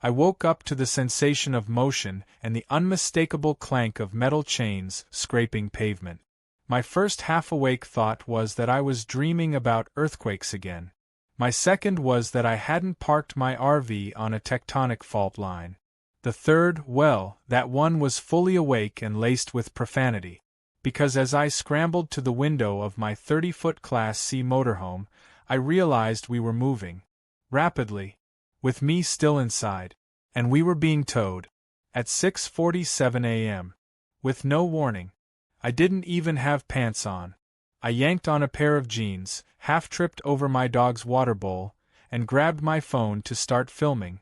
I woke up to the sensation of motion and the unmistakable clank of metal chains scraping pavement. My first half-awake thought was that I was dreaming about earthquakes again. My second was that I hadn't parked my RV on a tectonic fault line. The third, well, that one was fully awake and laced with profanity. Because as I scrambled to the window of my 30-foot Class C motorhome, I realized we were moving. Rapidly. With me still inside. And we were being towed. At 6:47 a.m. With no warning. I didn't even have pants on. I yanked on a pair of jeans, half-tripped over my dog's water bowl, and grabbed my phone to start filming.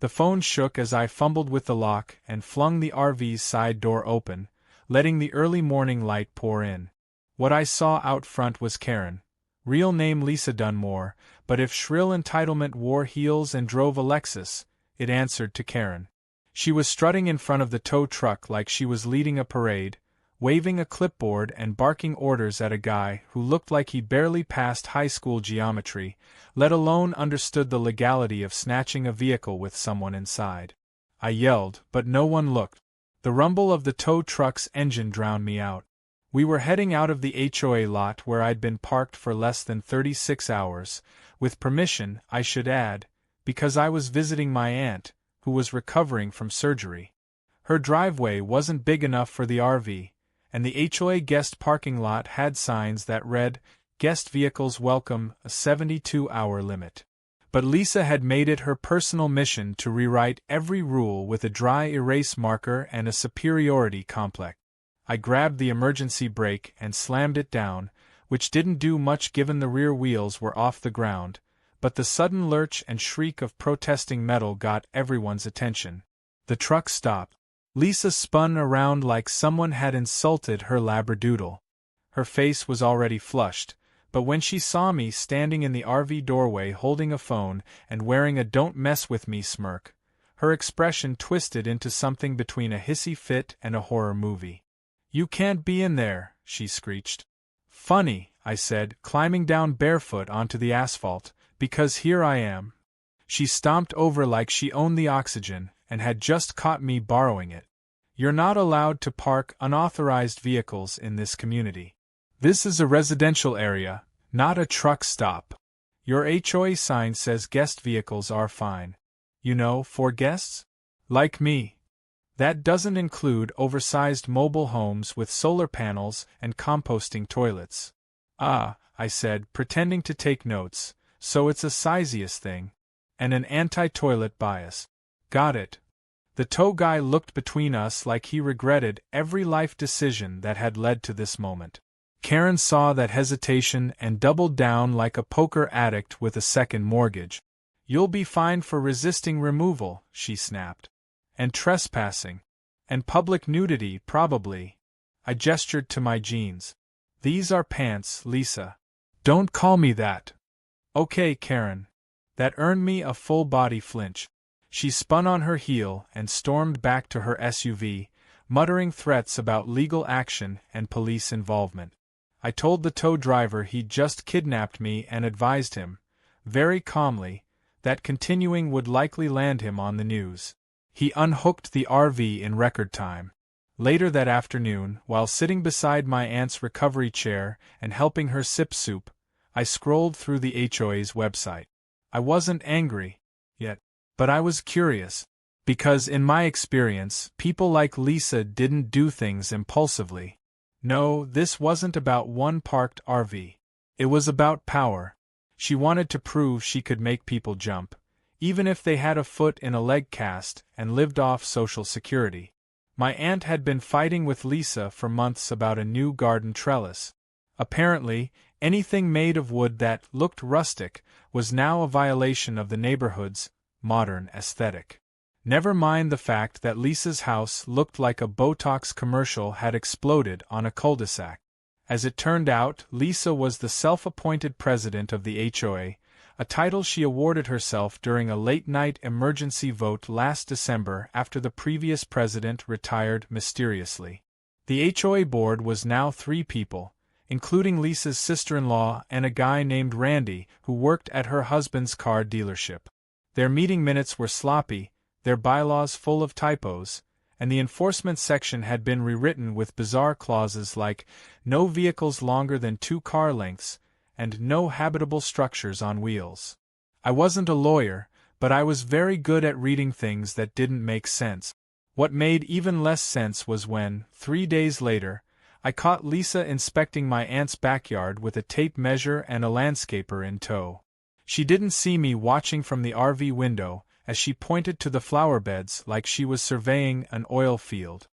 The phone shook as I fumbled with the lock and flung the RV's side door open, letting the early morning light pour in. What I saw out front was Karen. Real name Lisa Dunmore, but if shrill entitlement wore heels and drove a Lexus, it answered to Karen. She was strutting in front of the tow truck like she was leading a parade, waving a clipboard and barking orders at a guy who looked like he barely passed high school geometry, let alone understood the legality of snatching a vehicle with someone inside. I yelled, but no one looked. The rumble of the tow truck's engine drowned me out. We were heading out of the HOA lot where I'd been parked for less than 36 hours, with permission, I should add, because I was visiting my aunt, who was recovering from surgery. Her driveway wasn't big enough for the RV, and the HOA guest parking lot had signs that read, "Guest vehicles welcome, a 72-hour limit." But Lisa had made it her personal mission to rewrite every rule with a dry erase marker and a superiority complex. I grabbed the emergency brake and slammed it down, which didn't do much given the rear wheels were off the ground, but the sudden lurch and shriek of protesting metal got everyone's attention. The truck stopped. Lisa spun around like someone had insulted her labradoodle. Her face was already flushed, but when she saw me standing in the RV doorway holding a phone and wearing a "don't mess with me" smirk, her expression twisted into something between a hissy fit and a horror movie. "You can't be in there," she screeched. "Funny," I said, climbing down barefoot onto the asphalt, "because here I am." She stomped over like she owned the oxygen and had just caught me borrowing it. "You're not allowed to park unauthorized vehicles in this community. This is a residential area, not a truck stop. Your HOA sign says guest vehicles are fine. You know, for guests? Like me. That doesn't include oversized mobile homes with solar panels and composting toilets." "Ah," I said, pretending to take notes, "so it's a sizeous thing. And an anti-toilet bias. Got it." The tow guy looked between us like he regretted every life decision that had led to this moment. Karen saw that hesitation and doubled down like a poker addict with a second mortgage. "You'll be fined for resisting removal," she snapped. "And trespassing. And public nudity, probably." I gestured to my jeans. "These are pants, Lisa. Don't call me that." "Okay, Karen." That earned me a full-body flinch. She spun on her heel and stormed back to her SUV, muttering threats about legal action and police involvement. I told the tow driver he'd just kidnapped me and advised him, very calmly, that continuing would likely land him on the news. He unhooked the RV in record time. Later that afternoon, while sitting beside my aunt's recovery chair and helping her sip soup, I scrolled through the HOA's website. I wasn't angry, yet, but I was curious. Because in my experience, people like Lisa didn't do things impulsively. No, this wasn't about one parked RV. It was about power. She wanted to prove she could make people jump, even if they had a foot in a leg cast and lived off Social Security. My aunt had been fighting with Lisa for months about a new garden trellis. Apparently, anything made of wood that looked rustic was now a violation of the neighborhood's modern aesthetic. Never mind the fact that Lisa's house looked like a Botox commercial had exploded on a cul-de-sac. As it turned out, Lisa was the self-appointed president of the HOA, a title she awarded herself during a late-night emergency vote last December after the previous president retired mysteriously. The HOA board was now 3 people, including Lisa's sister-in-law and a guy named Randy who worked at her husband's car dealership. Their meeting minutes were sloppy, their bylaws full of typos, and the enforcement section had been rewritten with bizarre clauses like no vehicles longer than 2 car lengths and no habitable structures on wheels. I wasn't a lawyer, but I was very good at reading things that didn't make sense. What made even less sense was when, 3 days later, I caught Lisa inspecting my aunt's backyard with a tape measure and a landscaper in tow. She didn't see me watching from the RV window, as she pointed to the flower beds like she was surveying an oil field.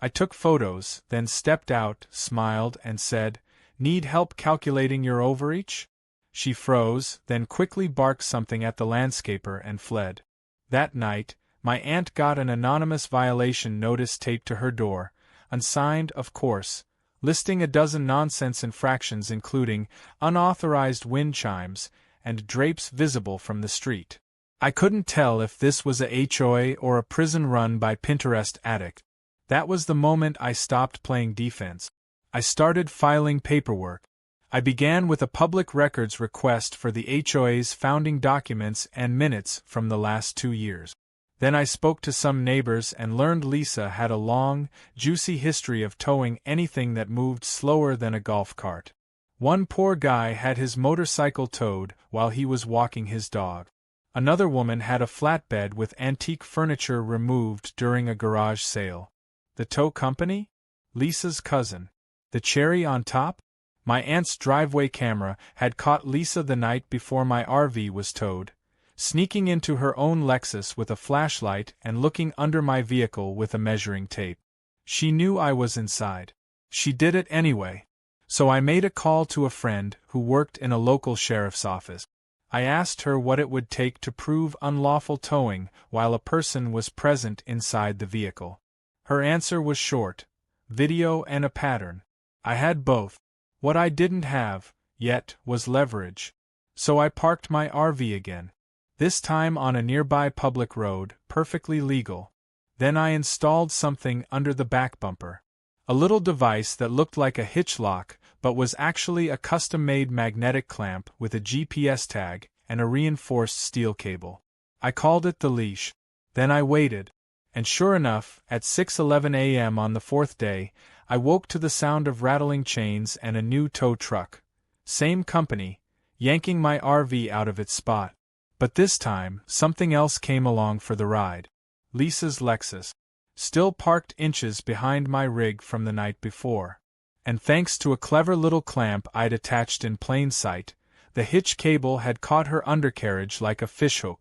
I took photos, then stepped out, smiled, and said, "Need help calculating your overreach?" She froze, then quickly barked something at the landscaper and fled. That night, my aunt got an anonymous violation notice taped to her door, unsigned, of course, listing a dozen nonsense infractions including unauthorized wind chimes and drapes visible from the street. I couldn't tell if this was a HOA or a prison run by Pinterest addict. That was the moment I stopped playing defense. I started filing paperwork. I began with a public records request for the HOA's founding documents and minutes from the last 2 years. Then I spoke to some neighbors and learned Lisa had a long, juicy history of towing anything that moved slower than a golf cart. One poor guy had his motorcycle towed while he was walking his dog. Another woman had a flatbed with antique furniture removed during a garage sale. The tow company? Lisa's cousin. The cherry on top? My aunt's driveway camera had caught Lisa the night before my RV was towed, sneaking into her own Lexus with a flashlight and looking under my vehicle with a measuring tape. She knew I was inside. She did it anyway. So I made a call to a friend who worked in a local sheriff's office. I asked her what it would take to prove unlawful towing while a person was present inside the vehicle. Her answer was short: video and a pattern. I had both. What I didn't have, yet, was leverage. So I parked my RV again. This time on a nearby public road, perfectly legal. Then I installed something under the back bumper. A little device that looked like a hitch lock, but was actually a custom-made magnetic clamp with a GPS tag and a reinforced steel cable. I called it the leash. Then I waited. And sure enough, at 6:11 a.m. on the 4th day, I woke to the sound of rattling chains and a new tow truck. Same company, yanking my RV out of its spot. But this time, something else came along for the ride. Lisa's Lexus. Still parked inches behind my rig from the night before. And thanks to a clever little clamp I'd attached in plain sight, the hitch cable had caught her undercarriage like a fishhook.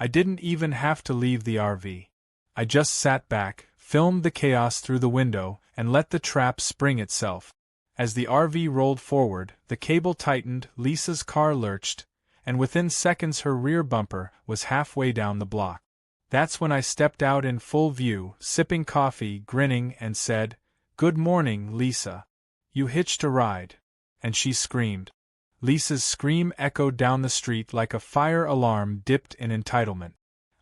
I didn't even have to leave the RV. I just sat back, filmed the chaos through the window, and let the trap spring itself. As the RV rolled forward, the cable tightened, Lisa's car lurched, and within seconds her rear bumper was halfway down the block. That's when I stepped out in full view, sipping coffee, grinning, and said, "Good morning, Lisa. You hitched a ride." And she screamed. Lisa's scream echoed down the street like a fire alarm dipped in entitlement.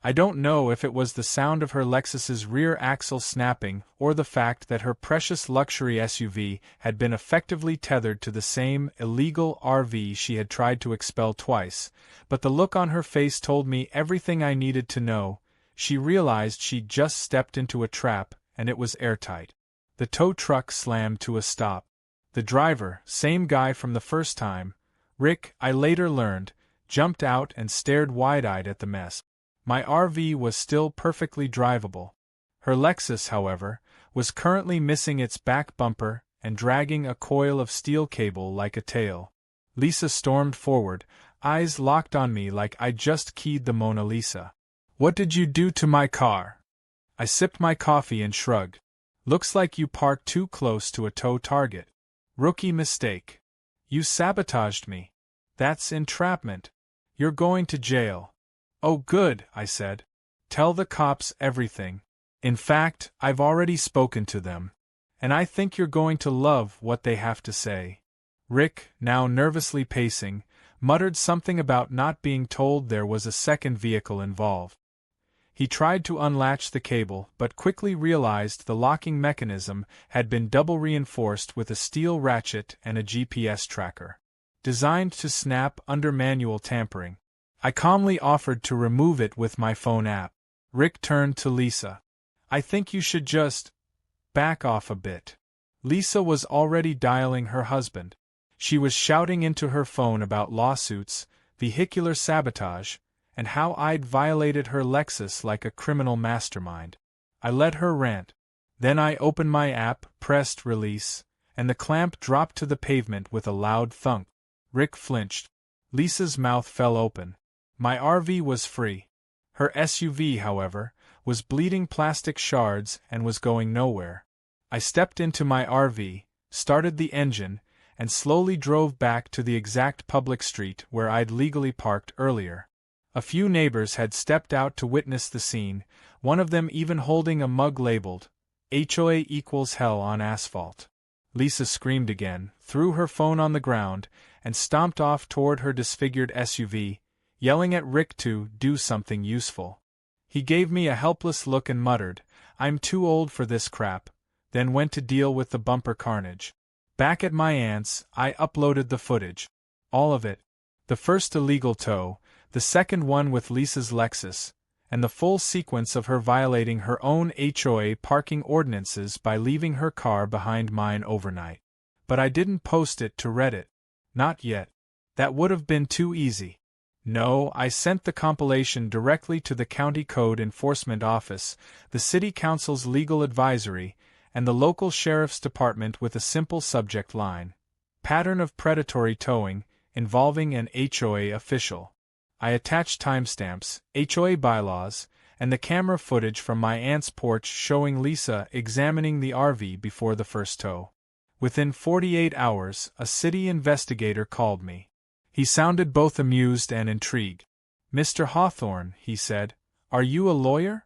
I don't know if it was the sound of her Lexus's rear axle snapping or the fact that her precious luxury SUV had been effectively tethered to the same illegal RV she had tried to expel twice, but the look on her face told me everything I needed to know. She realized she'd just stepped into a trap, and it was airtight. The tow truck slammed to a stop. The driver, same guy from the first time, Rick, I later learned, jumped out and stared wide-eyed at the mess. My RV was still perfectly drivable. Her Lexus, however, was currently missing its back bumper and dragging a coil of steel cable like a tail. Lisa stormed forward, eyes locked on me like I'd just keyed the Mona Lisa. "What did you do to my car?" I sipped my coffee and shrugged. "Looks like you parked too close to a tow target. Rookie mistake. You sabotaged me. That's entrapment. You're going to jail." "Oh good," I said. "Tell the cops everything. In fact, I've already spoken to them. And I think you're going to love what they have to say." Rick, now nervously pacing, muttered something about not being told there was a second vehicle involved. He tried to unlatch the cable but quickly realized the locking mechanism had been double reinforced with a steel ratchet and a GPS tracker, designed to snap under manual tampering. I calmly offered to remove it with my phone app. Rick turned to Lisa. I think you should just back off a bit. Lisa was already dialing her husband. She was shouting into her phone about lawsuits, vehicular sabotage, and how I'd violated her Lexus like a criminal mastermind. I let her rant. Then I opened my app, pressed release, and the clamp dropped to the pavement with a loud thunk. Rick flinched. Lisa's mouth fell open. My RV was free. Her SUV, however, was bleeding plastic shards and was going nowhere. I stepped into my RV, started the engine, and slowly drove back to the exact public street where I'd legally parked earlier. A few neighbors had stepped out to witness the scene, one of them even holding a mug labeled, HOA equals hell on asphalt. Lisa screamed again, threw her phone on the ground, and stomped off toward her disfigured SUV, yelling at Rick to do something useful. He gave me a helpless look and muttered, "I'm too old for this crap," then went to deal with the bumper carnage. Back at my aunt's, I uploaded the footage. All of it. The first illegal tow, the second one with Lisa's Lexus, and the full sequence of her violating her own HOA parking ordinances by leaving her car behind mine overnight. But I didn't post it to Reddit. Not yet. That would have been too easy. No, I sent the compilation directly to the County Code Enforcement Office, the City Council's legal advisory, and the local sheriff's department with a simple subject line: pattern of predatory towing, involving an HOA official. I attached timestamps, HOA bylaws, and the camera footage from my aunt's porch showing Lisa examining the RV before the first tow. Within 48 hours, a city investigator called me. He sounded both amused and intrigued. "Mr. Hawthorne," he said, "are you a lawyer?"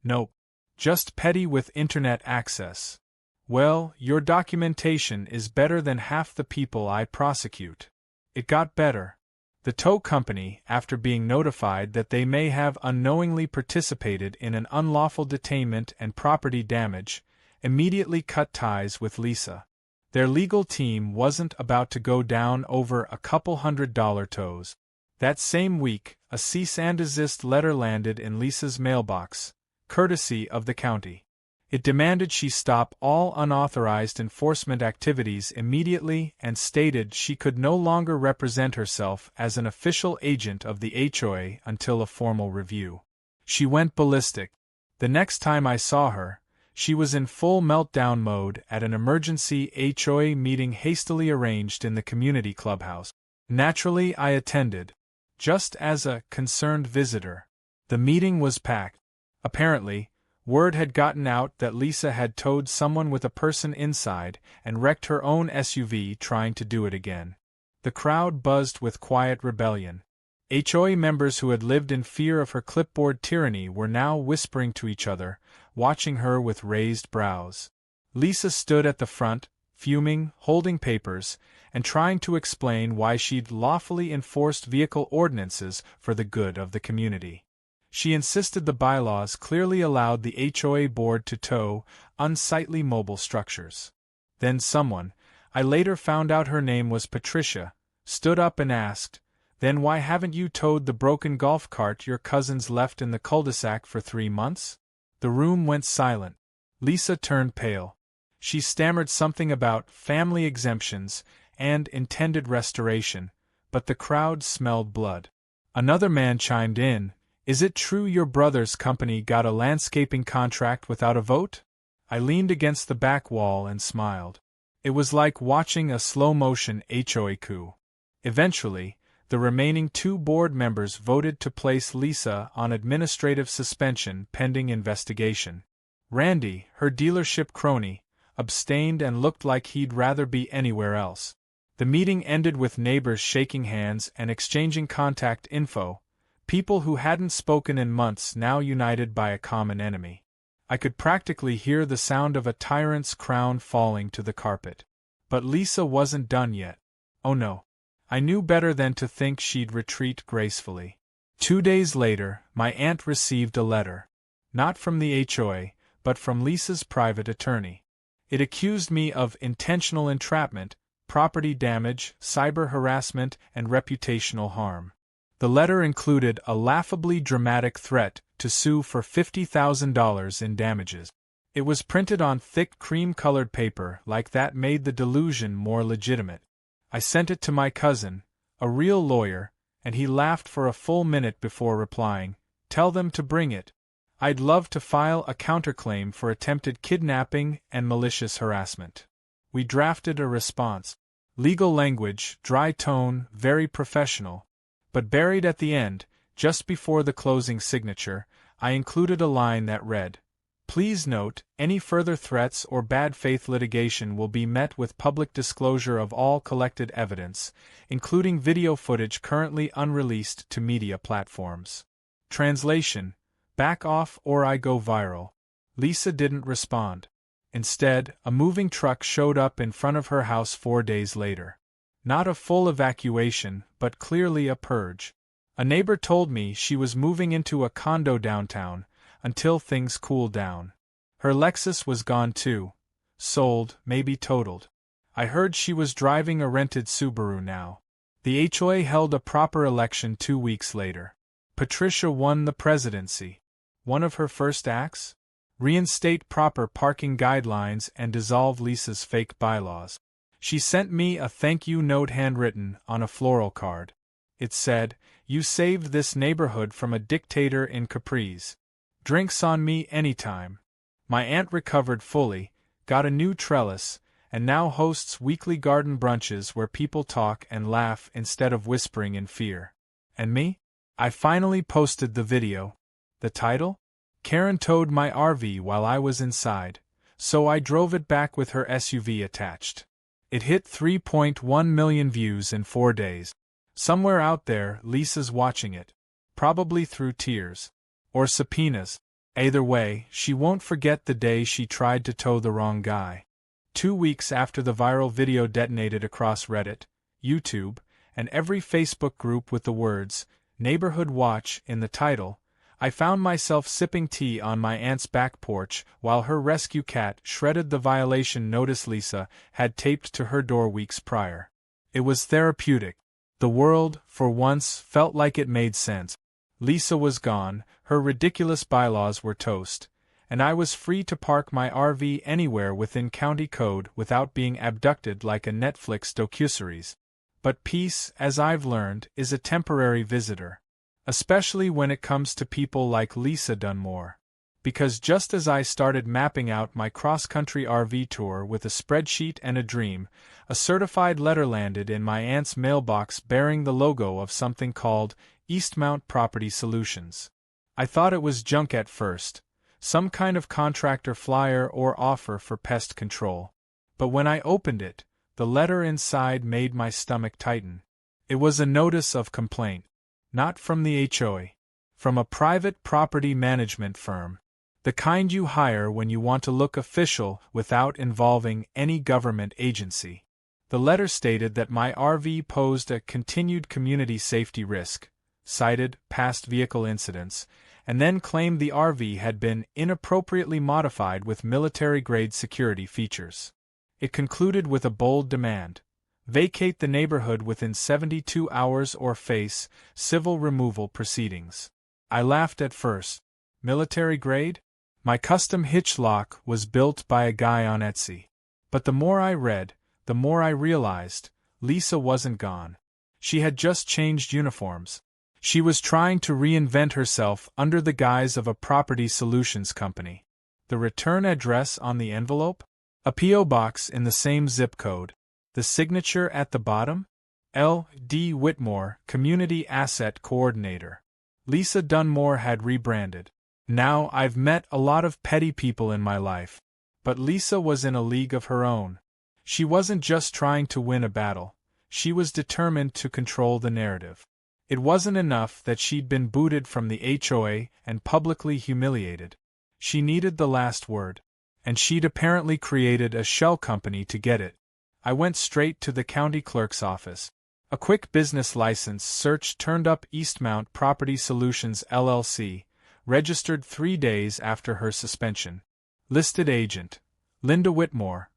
"Nope. Just petty with internet access." "Well, your documentation is better than half the people I prosecute." It got better. The tow company, after being notified that they may have unknowingly participated in an unlawful detainment and property damage, immediately cut ties with Lisa. Their legal team wasn't about to go down over a couple $100 tows. That same week, a cease and desist letter landed in Lisa's mailbox, courtesy of the county. It demanded she stop all unauthorized enforcement activities immediately and stated she could no longer represent herself as an official agent of the HOA until a formal review. She went ballistic. The next time I saw her, she was in full meltdown mode at an emergency HOA meeting hastily arranged in the community clubhouse. Naturally, I attended, just as a concerned visitor. The meeting was packed. Apparently, word had gotten out that Lisa had towed someone with a person inside and wrecked her own SUV trying to do it again. The crowd buzzed with quiet rebellion. HOA members who had lived in fear of her clipboard tyranny were now whispering to each other, watching her with raised brows. Lisa stood at the front, fuming, holding papers, and trying to explain why she'd lawfully enforced vehicle ordinances for the good of the community. She insisted the bylaws clearly allowed the HOA board to tow unsightly mobile structures. Then someone, I later found out her name was Patricia, stood up and asked, "Then why haven't you towed the broken golf cart your cousins left in the cul-de-sac for 3 months?" The room went silent. Lisa turned pale. She stammered something about family exemptions and intended restoration, but the crowd smelled blood. Another man chimed in, "Is it true your brother's company got a landscaping contract without a vote?" I leaned against the back wall and smiled. It was like watching a slow-motion HOA coup. Eventually, the remaining 2 board members voted to place Lisa on administrative suspension pending investigation. Randy, her dealership crony, abstained and looked like he'd rather be anywhere else. The meeting ended with neighbors shaking hands and exchanging contact info, people who hadn't spoken in months now united by a common enemy. I could practically hear the sound of a tyrant's crown falling to the carpet. But Lisa wasn't done yet. Oh no. I knew better than to think she'd retreat gracefully. 2 days later, my aunt received a letter. Not from the HOA, but from Lisa's private attorney. It accused me of intentional entrapment, property damage, cyber harassment, and reputational harm. The letter included a laughably dramatic threat to sue for $50,000 in damages. It was printed on thick cream-colored paper like that made the delusion more legitimate. I sent it to my cousin, a real lawyer, and he laughed for a full minute before replying, "Tell them to bring it. I'd love to file a counterclaim for attempted kidnapping and malicious harassment." We drafted a response. Legal language, dry tone, very professional. But buried at the end, just before the closing signature, I included a line that read, "Please note, any further threats or bad faith litigation will be met with public disclosure of all collected evidence, including video footage currently unreleased to media platforms." Translation: back off or I go viral. Lisa didn't respond. Instead, a moving truck showed up in front of her house 4 days later. Not a full evacuation, but clearly a purge. A neighbor told me she was moving into a condo downtown, until things cooled down. Her Lexus was gone too. Sold, maybe totaled. I heard she was driving a rented Subaru now. The HOA held a proper election 2 weeks later. Patricia won the presidency. One of her first acts? Reinstate proper parking guidelines and dissolve Lisa's fake bylaws. She sent me a thank you note handwritten on a floral card. It said, "You saved this neighborhood from a dictator in Capri's. Drinks on me anytime." My aunt recovered fully, got a new trellis, and now hosts weekly garden brunches where people talk and laugh instead of whispering in fear. And me? I finally posted the video. The title? Karen towed my RV while I was inside, so I drove it back with her SUV attached. It hit 3.1 million views in 4 days. Somewhere out there, Lisa's watching it. Probably through tears. Or subpoenas. Either way, she won't forget the day she tried to tow the wrong guy. 2 weeks after the viral video detonated across Reddit, YouTube, and every Facebook group with the words, "Neighborhood Watch" in the title, I found myself sipping tea on my aunt's back porch while her rescue cat shredded the violation notice Lisa had taped to her door weeks prior. It was therapeutic. The world, for once, felt like it made sense. Lisa was gone, her ridiculous bylaws were toast, and I was free to park my RV anywhere within county code without being abducted like a Netflix docuseries. But peace, as I've learned, is a temporary visitor. Especially when it comes to people like Lisa Dunmore. Because just as I started mapping out my cross-country RV tour with a spreadsheet and a dream, a certified letter landed in my aunt's mailbox bearing the logo of something called Eastmount Property Solutions. I thought it was junk at first, some kind of contractor flyer or offer for pest control. But when I opened it, the letter inside made my stomach tighten. It was a notice of complaint. Not from the HOA. From a private property management firm. The kind you hire when you want to look official without involving any government agency. The letter stated that my RV posed a continued community safety risk, cited past vehicle incidents, and then claimed the RV had been inappropriately modified with military-grade security features. It concluded with a bold demand. Vacate the neighborhood within 72 hours or face civil removal proceedings. I laughed at first. Military grade? My custom hitch lock was built by a guy on Etsy. But the more I read, the more I realized, Lisa wasn't gone. She had just changed uniforms. She was trying to reinvent herself under the guise of a property solutions company. The return address on the envelope? A P.O. box in the same zip code. The signature at the bottom? L. D. Whitmore, Community Asset Coordinator. Lisa Dunmore had rebranded. Now I've met a lot of petty people in my life. But Lisa was in a league of her own. She wasn't just trying to win a battle. She was determined to control the narrative. It wasn't enough that she'd been booted from the HOA and publicly humiliated. She needed the last word. And she'd apparently created a shell company to get it. I went straight to the county clerk's office. A quick business license search turned up Eastmount Property Solutions LLC, registered 3 days after her suspension. Listed agent, Linda Whitmore.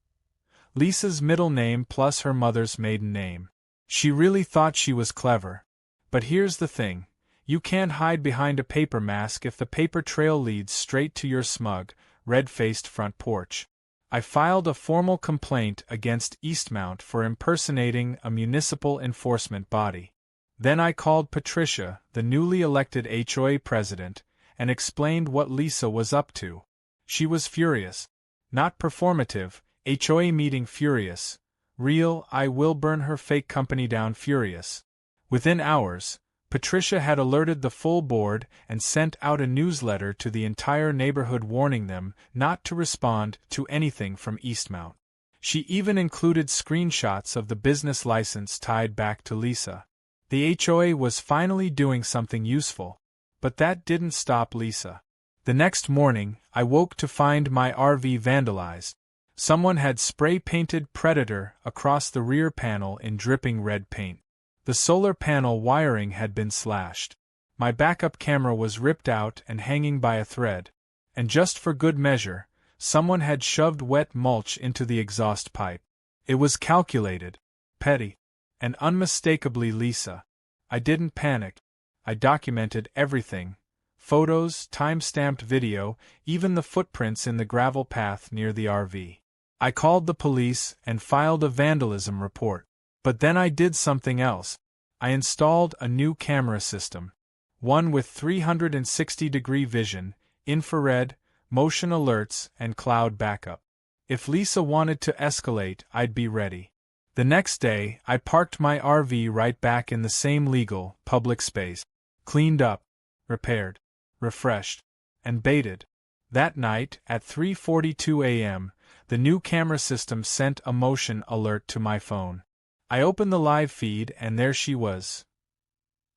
Lisa's middle name plus her mother's maiden name. She really thought she was clever. But here's the thing. You can't hide behind a paper mask if the paper trail leads straight to your smug, red-faced front porch. I filed a formal complaint against Eastmount for impersonating a municipal enforcement body. Then I called Patricia, the newly elected HOA president, and explained what Lisa was up to. She was furious. Not performative, HOA meeting furious. Real, I will burn her fake company down furious. Within hours, Patricia had alerted the full board and sent out a newsletter to the entire neighborhood warning them not to respond to anything from Eastmount. She even included screenshots of the business license tied back to Lisa. The HOA was finally doing something useful. But that didn't stop Lisa. The next morning, I woke to find my RV vandalized. Someone had spray-painted Predator across the rear panel in dripping red paint. The solar panel wiring had been slashed. My backup camera was ripped out and hanging by a thread. And just for good measure, someone had shoved wet mulch into the exhaust pipe. It was calculated, petty, and unmistakably Lisa. I didn't panic. I documented everything. Photos, time-stamped video, even the footprints in the gravel path near the RV. I called the police and filed a vandalism report. But then I did something else. I installed a new camera system. One with 360-degree vision, infrared, motion alerts, and cloud backup. If Lisa wanted to escalate, I'd be ready. The next day, I parked my RV right back in the same legal, public space. Cleaned up, repaired, refreshed, and baited. That night, at 3:42 a.m., the new camera system sent a motion alert to my phone. I opened the live feed and there she was.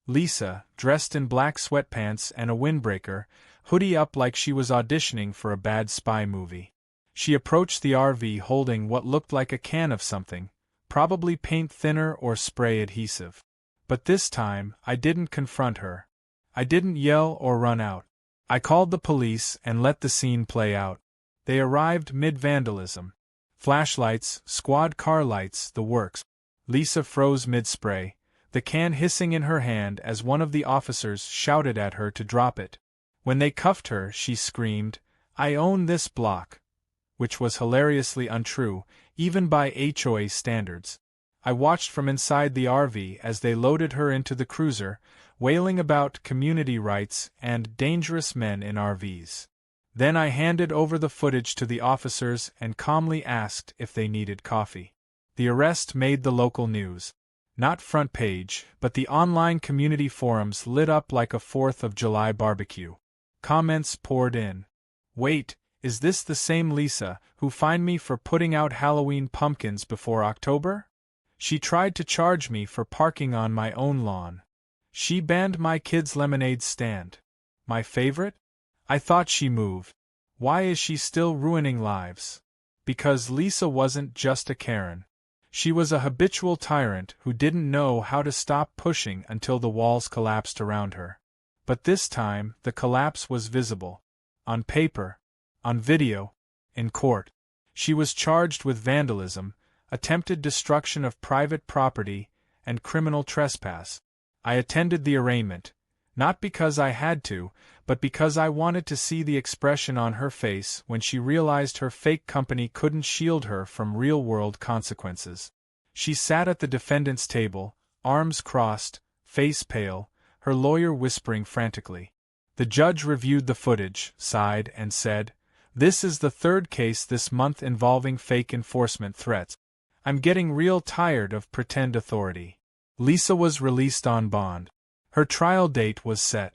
Lisa, dressed in black sweatpants and a windbreaker, hoodie up like she was auditioning for a bad spy movie. She approached the RV holding what looked like a can of something, probably paint thinner or spray adhesive. But this time, I didn't confront her. I didn't yell or run out. I called the police and let the scene play out. They arrived mid-vandalism. Flashlights, squad car lights, the works. Lisa froze mid-spray, the can hissing in her hand as one of the officers shouted at her to drop it. When they cuffed her, she screamed, "I own this block," which was hilariously untrue, even by HOA standards. I watched from inside the RV as they loaded her into the cruiser, wailing about community rights and dangerous men in RVs. Then I handed over the footage to the officers and calmly asked if they needed coffee. The arrest made the local news. Not front page, but the online community forums lit up like a 4th of July barbecue. Comments poured in. "Wait, is this the same Lisa who fined me for putting out Halloween pumpkins before October? She tried to charge me for parking on my own lawn. She banned my kids' lemonade stand. My favorite? I thought she moved. Why is she still ruining lives?" Because Lisa wasn't just a Karen. She was a habitual tyrant who didn't know how to stop pushing until the walls collapsed around her. But this time, the collapse was visible. On paper, on video, in court. She was charged with vandalism, attempted destruction of private property, and criminal trespass. I attended the arraignment, not because I had to, but because I wanted to see the expression on her face when she realized her fake company couldn't shield her from real-world consequences. She sat at the defendant's table, arms crossed, face pale, her lawyer whispering frantically. The judge reviewed the footage, sighed, and said, "This is the third case this month involving fake enforcement threats. I'm getting real tired of pretend authority." Lisa was released on bond. Her trial date was set.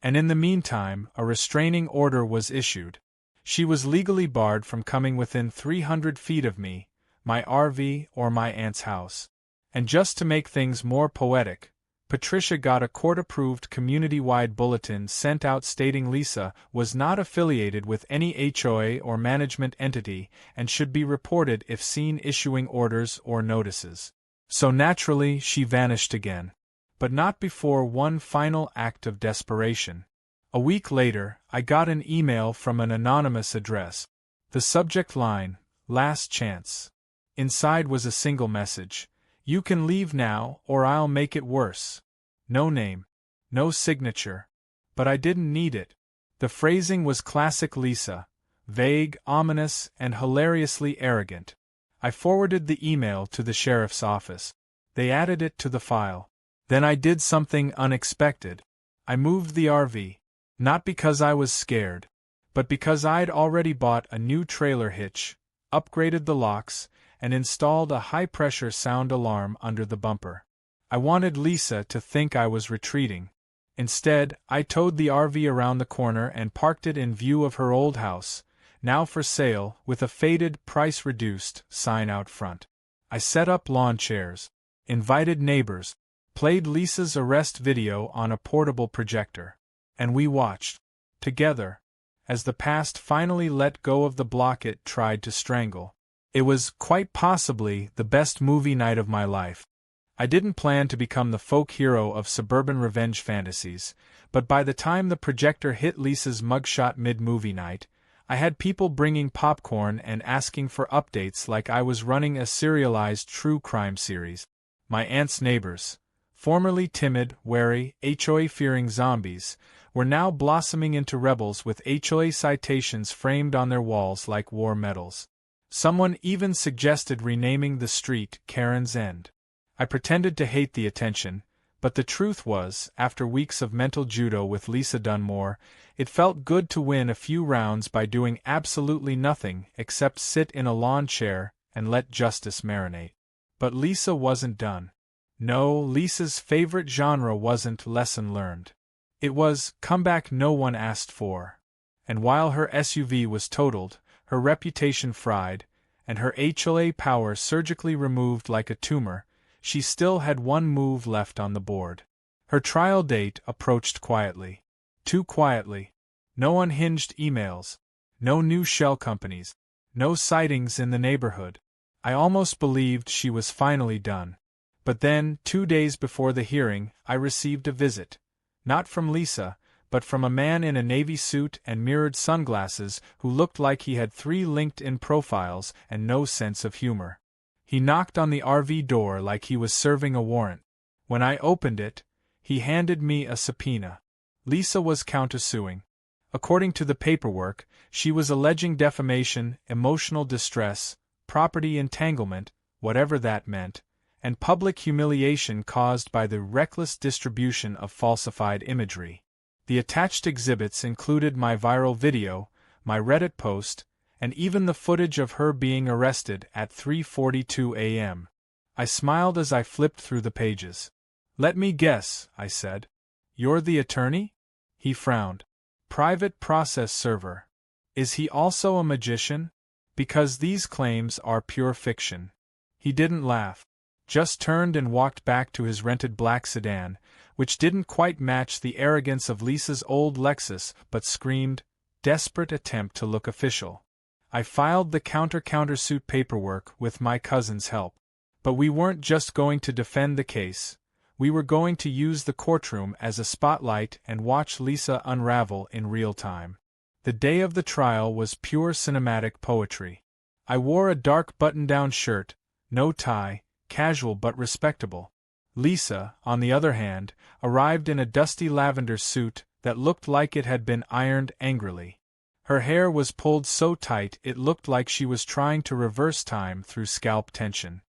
And in the meantime, a restraining order was issued. She was legally barred from coming within 300 feet of me, my RV, or my aunt's house. And just to make things more poetic, Patricia got a court-approved community-wide bulletin sent out stating Lisa was not affiliated with any HOA or management entity and should be reported if seen issuing orders or notices. So naturally, she vanished again. But not before one final act of desperation. A week later, I got an email from an anonymous address. The subject line, "Last Chance." Inside was a single message: "You can leave now, or I'll make it worse." No name. No signature. But I didn't need it. The phrasing was classic Lisa, vague, ominous, and hilariously arrogant. I forwarded the email to the sheriff's office. They added it to the file. Then I did something unexpected. I moved the RV. Not because I was scared, but because I'd already bought a new trailer hitch, upgraded the locks, and installed a high-pressure sound alarm under the bumper. I wanted Lisa to think I was retreating. Instead, I towed the RV around the corner and parked it in view of her old house, now for sale, with a faded, price-reduced sign out front. I set up lawn chairs, invited neighbors, played Lisa's arrest video on a portable projector, and we watched, together, as the past finally let go of the block it tried to strangle. It was, quite possibly, the best movie night of my life. I didn't plan to become the folk hero of suburban revenge fantasies, but by the time the projector hit Lisa's mugshot mid-movie night, I had people bringing popcorn and asking for updates like I was running a serialized true crime series. My aunt's neighbors, formerly timid, wary, HOA-fearing zombies, were now blossoming into rebels with HOA citations framed on their walls like war medals. Someone even suggested renaming the street Karen's End. I pretended to hate the attention, but the truth was, after weeks of mental judo with Lisa Dunmore, it felt good to win a few rounds by doing absolutely nothing except sit in a lawn chair and let justice marinate. But Lisa wasn't done. No, Lisa's favorite genre wasn't lesson learned. It was comeback no one asked for. And while her SUV was totaled, her reputation fried, and her HOA power surgically removed like a tumor, she still had one move left on the board. Her trial date approached quietly. Too quietly. No unhinged emails. No new shell companies. No sightings in the neighborhood. I almost believed she was finally done. But then, 2 days before the hearing, I received a visit. Not from Lisa, but from a man in a navy suit and mirrored sunglasses who looked like he had 3 LinkedIn profiles and no sense of humor. He knocked on the RV door like he was serving a warrant. When I opened it, he handed me a subpoena. Lisa was countersuing. According to the paperwork, she was alleging defamation, emotional distress, property entanglement, whatever that meant, and public humiliation caused by the reckless distribution of falsified imagery. The attached exhibits included my viral video, my Reddit post, and even the footage of her being arrested at 3:42 a.m. I smiled as I flipped through the pages. "Let me guess," I said. "You're the attorney?" He frowned. "Private process server. Is he also a magician? Because these claims are pure fiction." He didn't laugh. Just turned and walked back to his rented black sedan, which didn't quite match the arrogance of Lisa's old Lexus but screamed, desperate attempt to look official. I filed the countersuit paperwork with my cousin's help. But we weren't just going to defend the case. We were going to use the courtroom as a spotlight and watch Lisa unravel in real time. The day of the trial was pure cinematic poetry. I wore a dark button-down shirt, no tie, casual but respectable. Lisa, on the other hand, arrived in a dusty lavender suit that looked like it had been ironed angrily. Her hair was pulled so tight it looked like she was trying to reverse time through scalp tension.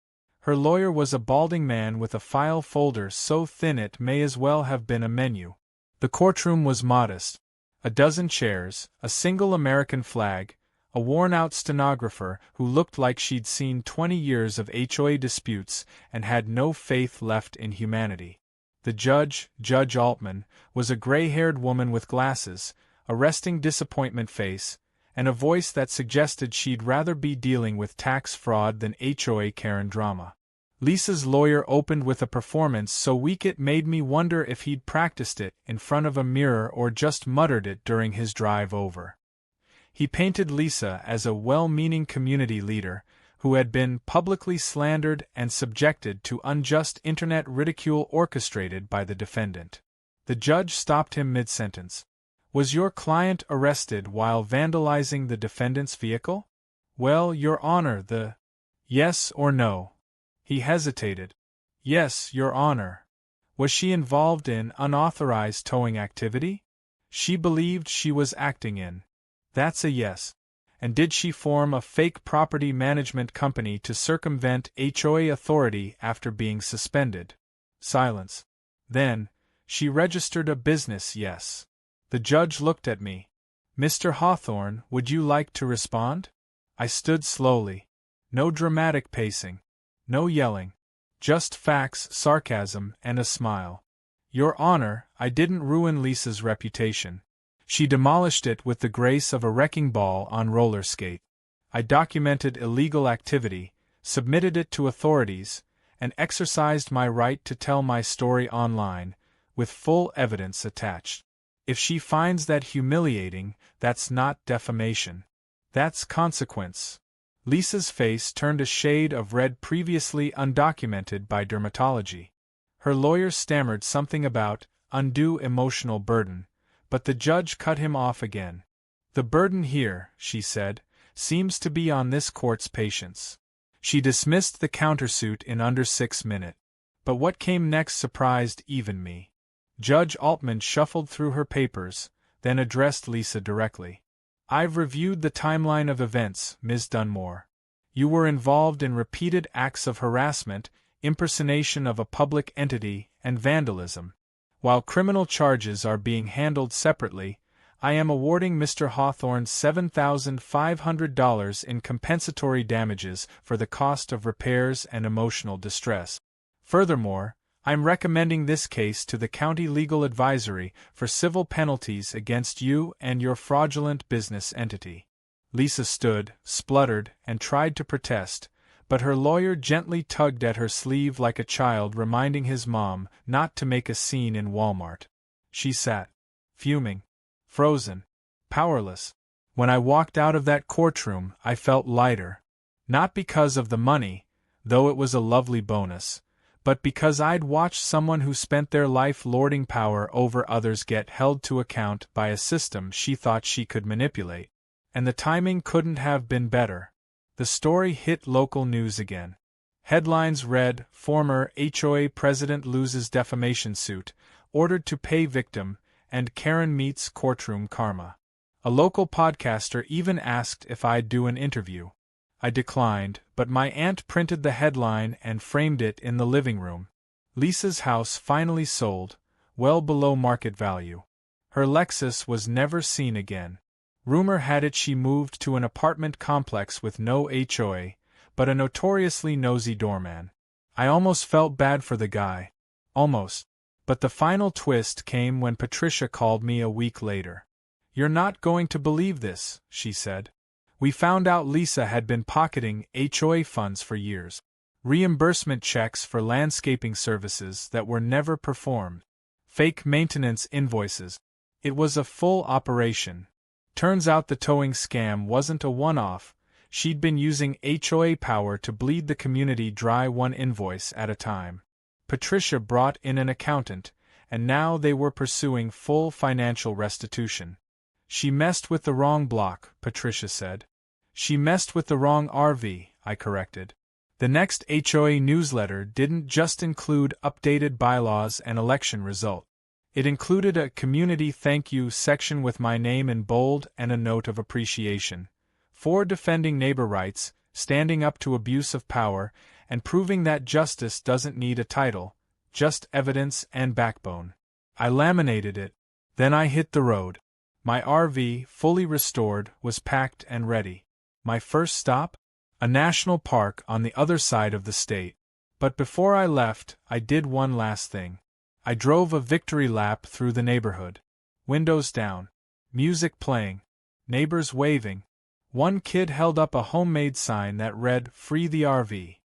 Her lawyer was a balding man with a file folder so thin it may as well have been a menu. The courtroom was modest. A dozen chairs, a single American flag, a worn-out stenographer who looked like she'd seen 20 years of HOA disputes and had no faith left in humanity. The judge, Judge Altman, was a gray-haired woman with glasses, a resting disappointment face, and a voice that suggested she'd rather be dealing with tax fraud than HOA Karen drama. Lisa's lawyer opened with a performance so weak it made me wonder if he'd practiced it in front of a mirror or just muttered it during his drive over. He painted Lisa as a well-meaning community leader who had been publicly slandered and subjected to unjust internet ridicule orchestrated by the defendant. The judge stopped him mid-sentence. "Was your client arrested while vandalizing the defendant's vehicle?" "Well, Your Honor, Yes or no?" He hesitated. "Yes, Your Honor." Was she involved in unauthorized towing activity? She believed she was acting in. That's a yes. And did she form a fake property management company to circumvent HOA authority after being suspended? Silence. Then, she registered a business, yes. The judge looked at me. Mr. Hawthorne, would you like to respond? I stood slowly. No dramatic pacing. No yelling. Just facts, sarcasm, and a smile. Your Honor, I didn't ruin Lisa's reputation. She demolished it with the grace of a wrecking ball on roller skate. I documented illegal activity, submitted it to authorities, and exercised my right to tell my story online, with full evidence attached. If she finds that humiliating, that's not defamation. That's consequence. Lisa's face turned a shade of red previously undocumented by dermatology. Her lawyer stammered something about undue emotional burden, but the judge cut him off again. The burden here, she said, seems to be on this court's patience. She dismissed the countersuit in under 6 minutes. But what came next surprised even me. Judge Altman shuffled through her papers, then addressed Lisa directly. I've reviewed the timeline of events, Ms. Dunmore. You were involved in repeated acts of harassment, impersonation of a public entity, and vandalism. While criminal charges are being handled separately, I am awarding Mr. Hawthorne $7,500 in compensatory damages for the cost of repairs and emotional distress. Furthermore, I'm recommending this case to the County Legal Advisory for civil penalties against you and your fraudulent business entity. Lisa stood, spluttered, and tried to protest, but her lawyer gently tugged at her sleeve like a child reminding his mom not to make a scene in Walmart. She sat, fuming, frozen, powerless. When I walked out of that courtroom, I felt lighter. Not because of the money, though it was a lovely bonus, but because I'd watched someone who spent their life lording power over others get held to account by a system she thought she could manipulate. And the timing couldn't have been better. The story hit local news again. Headlines read, Former HOA President Loses Defamation Suit, Ordered to Pay Victim, and Karen Meets Courtroom Karma. A local podcaster even asked if I'd do an interview. I declined, but my aunt printed the headline and framed it in the living room. Lisa's house finally sold, well below market value. Her Lexus was never seen again. Rumor had it she moved to an apartment complex with no HOA, but a notoriously nosy doorman. I almost felt bad for the guy. Almost. But the final twist came when Patricia called me a week later. You're not going to believe this, she said. We found out Lisa had been pocketing HOA funds for years. Reimbursement checks for landscaping services that were never performed. Fake maintenance invoices. It was a full operation. Turns out the towing scam wasn't a one-off. She'd been using HOA power to bleed the community dry one invoice at a time. Patricia brought in an accountant, and now they were pursuing full financial restitution. She messed with the wrong block, Patricia said. She messed with the wrong RV, I corrected. The next HOA newsletter didn't just include updated bylaws and election result. It included a community thank you section with my name in bold and a note of appreciation. For defending neighbor rights, standing up to abuse of power, and proving that justice doesn't need a title, just evidence and backbone. I laminated it. Then I hit the road. My RV, fully restored, was packed and ready. My first stop? A national park on the other side of the state. But before I left, I did one last thing. I drove a victory lap through the neighborhood. Windows down. Music playing. Neighbors waving. One kid held up a homemade sign that read, Free the RV.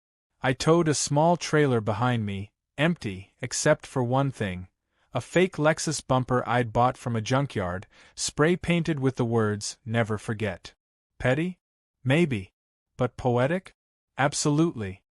I towed a small trailer behind me, empty, except for one thing. A fake Lexus bumper I'd bought from a junkyard, spray-painted with the words, Never Forget. Petty? Maybe. But poetic? Absolutely.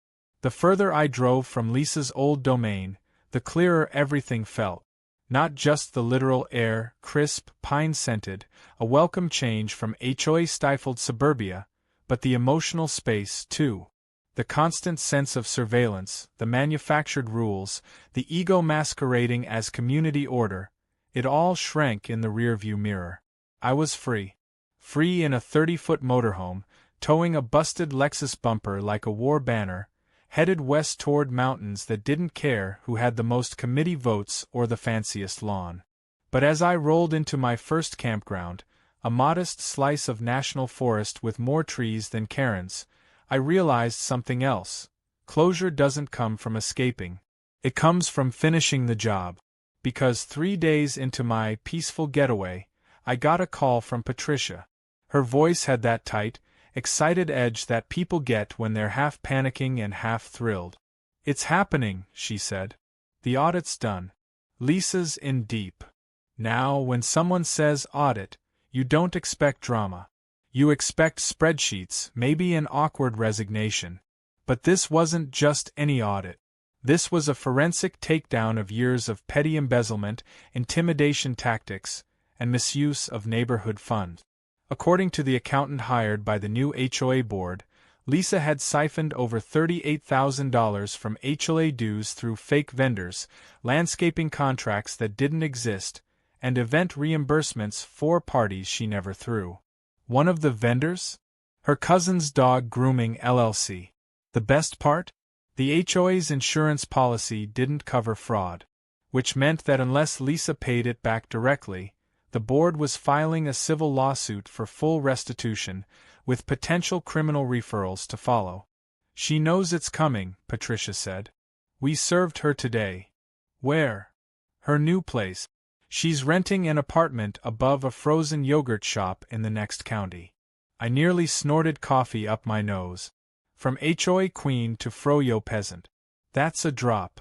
The further I drove from Lisa's old domain, the clearer everything felt. Not just the literal air, crisp, pine-scented, a welcome change from HOA-stifled suburbia, but the emotional space, too. The constant sense of surveillance, the manufactured rules, the ego masquerading as community order, it all shrank in the rearview mirror. I was free. Free in a 30-foot motorhome, towing a busted Lexus bumper like a war banner, headed west toward mountains that didn't care who had the most committee votes or the fanciest lawn. But as I rolled into my first campground, a modest slice of national forest with more trees than Karen's, I realized something else. Closure doesn't come from escaping. It comes from finishing the job. Because 3 days into my peaceful getaway, I got a call from Patricia. Her voice had that tight, excited edge that people get when they're half panicking and half thrilled. "It's happening," she said. "The audit's done. Lisa's in deep." Now, when someone says audit, you don't expect drama. You expect spreadsheets, maybe an awkward resignation. But this wasn't just any audit. This was a forensic takedown of years of petty embezzlement, intimidation tactics, and misuse of neighborhood funds. According to the accountant hired by the new HOA board, Lisa had siphoned over $38,000 from HOA dues through fake vendors, landscaping contracts that didn't exist, and event reimbursements for parties she never threw. One of the vendors? Her cousin's dog grooming LLC. The best part? The HOA's insurance policy didn't cover fraud, which meant that unless Lisa paid it back directly, the board was filing a civil lawsuit for full restitution, with potential criminal referrals to follow. "She knows it's coming," Patricia said. "We served her today." "Where?" "Her new place. She's renting an apartment above a frozen yogurt shop in the next county." I nearly snorted coffee up my nose. From HOA queen to froyo peasant. That's a drop.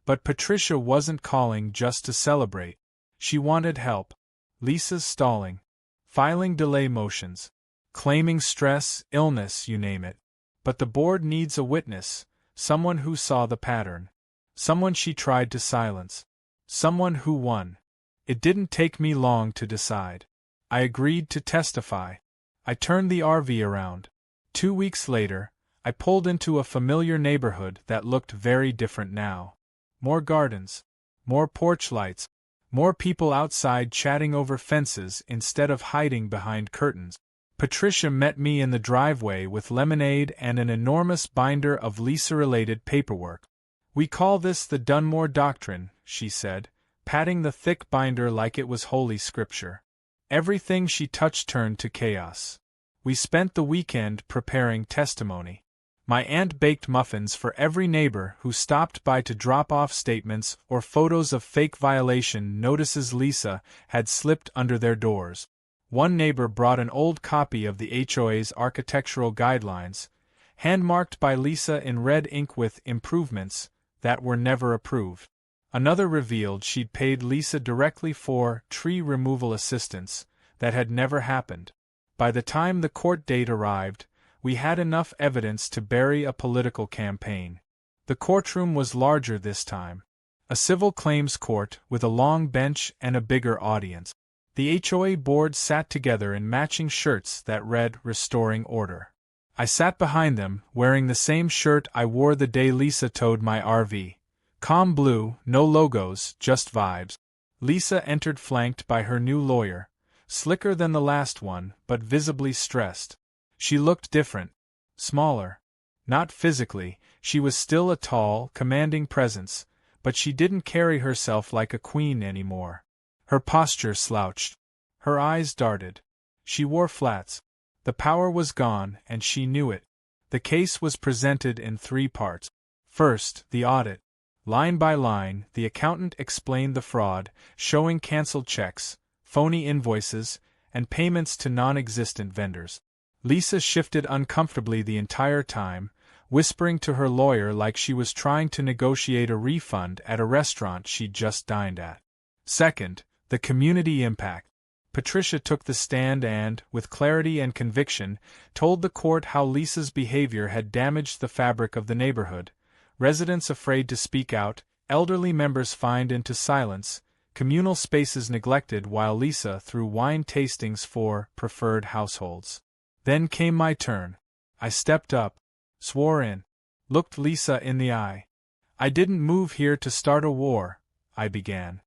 But Patricia wasn't calling just to celebrate. She wanted help. Lisa's stalling. Filing delay motions. Claiming stress, illness, you name it. But the board needs a witness, someone who saw the pattern. Someone she tried to silence. Someone who won. It didn't take me long to decide. I agreed to testify. I turned the RV around. 2 weeks later, I pulled into a familiar neighborhood that looked very different now. More gardens. More porch lights. More people outside chatting over fences instead of hiding behind curtains. Patricia met me in the driveway with lemonade and an enormous binder of Lisa-related paperwork. "We call this the Dunmore Doctrine," she said, patting the thick binder like it was holy scripture. Everything she touched turned to chaos. We spent the weekend preparing testimony. My aunt baked muffins for every neighbor who stopped by to drop off statements or photos of fake violation notices Lisa had slipped under their doors. One neighbor brought an old copy of the HOA's architectural guidelines, hand-marked by Lisa in red ink with improvements that were never approved. Another revealed she'd paid Lisa directly for tree removal assistance that had never happened. By the time the court date arrived, we had enough evidence to bury a political campaign. The courtroom was larger this time. A civil claims court with a long bench and a bigger audience. The HOA board sat together in matching shirts that read "Restoring Order." I sat behind them, wearing the same shirt I wore the day Lisa towed my RV. Calm blue, no logos, just vibes. Lisa entered flanked by her new lawyer, slicker than the last one, but visibly stressed. She looked different. Smaller. Not physically, she was still a tall, commanding presence, but she didn't carry herself like a queen anymore. Her posture slouched. Her eyes darted. She wore flats. The power was gone, and she knew it. The case was presented in 3 parts. First, the audit. Line by line, the accountant explained the fraud, showing canceled checks, phony invoices, and payments to non-existent vendors. Lisa shifted uncomfortably the entire time, whispering to her lawyer like she was trying to negotiate a refund at a restaurant she'd just dined at. Second, the community impact. Patricia took the stand and, with clarity and conviction, told the court how Lisa's behavior had damaged the fabric of the neighborhood. Residents afraid to speak out, elderly members fined into silence, communal spaces neglected while Lisa threw wine tastings for preferred households. Then came my turn. I stepped up, swore in. looked Lisa in the eye. I didn't move here to start a war, I began.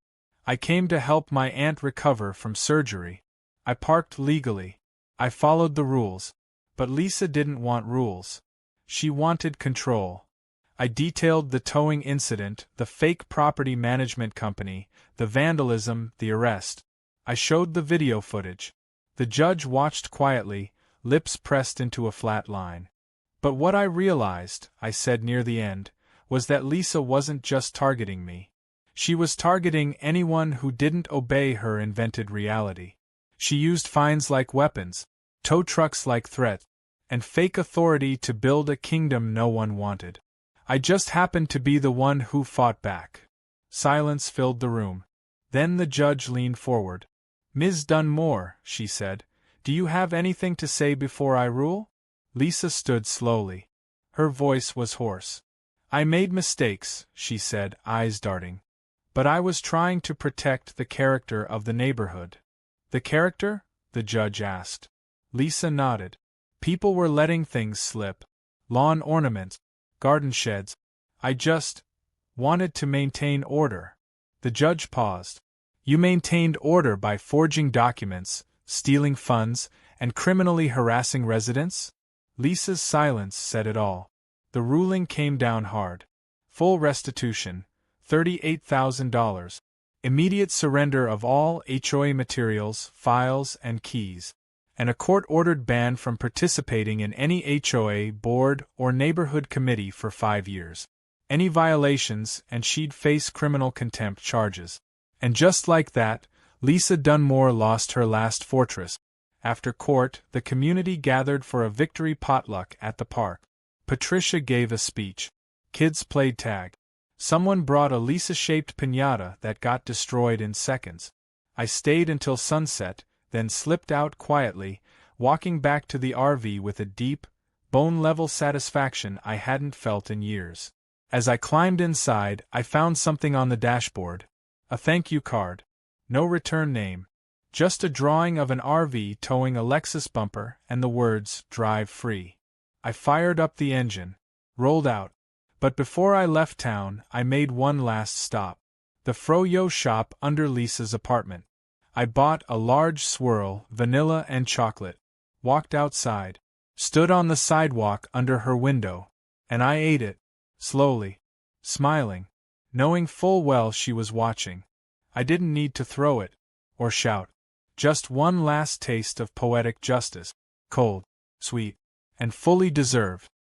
I came to help my aunt recover from surgery. I parked legally. I followed the rules. But Lisa didn't want rules. She wanted control. I detailed the towing incident, the fake property management company, the vandalism, the arrest. I showed the video footage. The judge watched quietly, lips pressed into a flat line. But what I realized, I said near the end, was that Lisa wasn't just targeting me. She was targeting anyone who didn't obey her invented reality. She used fines like weapons, tow trucks like threats, and fake authority to build a kingdom no one wanted. I just happened to be the one who fought back. Silence filled the room. Then the judge leaned forward. "Ms. Dunmore," she said, "do you have anything to say before I rule?" Lisa stood slowly. Her voice was hoarse. "I made mistakes," she said, eyes darting. "But I was trying to protect the character of the neighborhood." "The character?" the judge asked. Lisa nodded. "People were letting things slip. Lawn ornaments, garden sheds. I just wanted to maintain order." The judge paused. "You maintained order by forging documents, stealing funds, and criminally harassing residents?" Lisa's silence said it all. The ruling came down hard. Full restitution, $38,000. Immediate surrender of all HOA materials, files, and keys. And a court-ordered ban from participating in any HOA board or neighborhood committee for 5 years. Any violations, and she'd face criminal contempt charges. And just like that, Lisa Dunmore lost her last fortress. After court, the community gathered for a victory potluck at the park. Patricia gave a speech. Kids played tag. Someone brought a Lisa-shaped piñata that got destroyed in seconds. I stayed until sunset, then slipped out quietly, walking back to the RV with a deep, bone-level satisfaction I hadn't felt in years. As I climbed inside, I found something on the dashboard. A thank you card. No return name. Just a drawing of an RV towing a Lexus bumper and the words, "Drive free." I fired up the engine. Rolled out. But before I left town, I made one last stop. The Froyo shop under Lisa's apartment. I bought a large swirl, vanilla and chocolate. Walked outside. Stood on the sidewalk under her window. And I ate it. Slowly. Smiling. Knowing full well she was watching. I didn't need to throw it. Or shout. Just one last taste of poetic justice. Cold. Sweet. And fully deserved.